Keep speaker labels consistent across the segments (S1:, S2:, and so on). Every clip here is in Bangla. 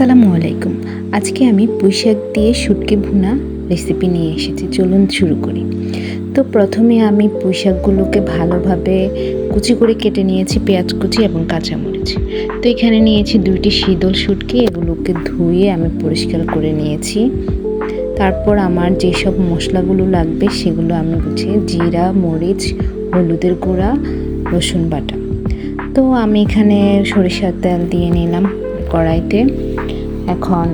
S1: আসসালামু আলাইকুম। আজকে আমি পুঁইশাক দিয়ে শুটকি ভুনা রেসিপি নিয়ে এসেছি। চলুন শুরু করি। তো প্রথমে আমি পুঁইশাকগুলোকে ভালোভাবে কুচি করে কেটে নিয়েছি, পেঁয়াজ কুচি এবং কাঁচামরিচ। তো এখানে নিয়েছি 2টি শীতল শুটকি, এগুলোকে ধুয়ে আমি পরিষ্কার করে নিয়েছি। তারপর আমার যেসব মশলাগুলো লাগবে সেগুলো আমি গুছিয়ে জিরা, মরিচ, হলুদের গুঁড়া, রসুন বাটা। তো আমি এখানে সরিষার তেল দিয়ে নিলাম কড়াইতে। এখন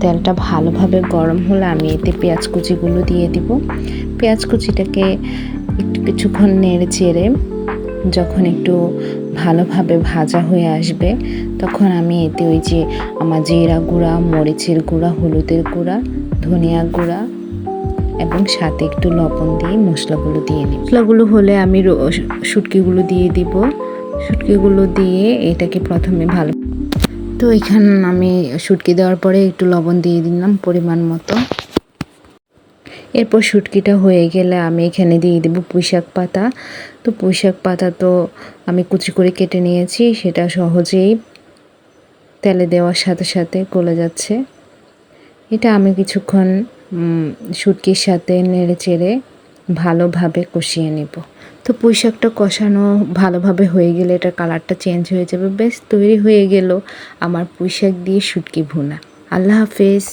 S1: তেলটা ভালোভাবে গরম হলে আমি এতে পেঁয়াজ কুচিগুলো দিয়ে দিব। পেঁয়াজ কুচিটাকে কিছুক্ষণ নেড়ে চেড়ে যখন একটু ভালোভাবে ভাজা হয়ে আসবে তখন আমি এতে ওই যে আমার জিরা গুঁড়া, মরিচের গুঁড়া, হলুদের গুঁড়া, ধনিয়া গুঁড়া এবং সাথে একটু লবণ দিয়ে মশলাগুলো দিয়ে নিই। মশলাগুলো হলে আমি শুটকিগুলো দিয়ে দিব। শুটকিগুলো দিয়ে এটাকে প্রথমে ভালো, তো এখানে আমি শুটকি দেওয়ার পরে একটু লবণ দিয়ে দিলাম পরিমাণ মতো। এরপর শুটকিটা হয়ে গেলে আমি এখানে দিয়ে দেব পুঁইশাক পাতা। তো পুঁইশাক পাতা তো আমি কুচি করে কেটে নিয়েছি, সেটা সহজেই তেলে দেওয়ার সাথে সাথে গলে যাচ্ছে। এটা আমি কিছুক্ষণ শুটকির সাথে নেড়ে চেড়ে ভালোভাবে কষিয়ে নেব। তো পুঁইশাকটা কষানো ভালোভাবে হয়ে গেলে এটার কালারটা চেঞ্জ হয়ে যাবে। বেশ, তৈরি হয়ে গেল আমার পুঁইশাক দিয়ে শুটকি ভুনা। আল্লাহ হাফেজ।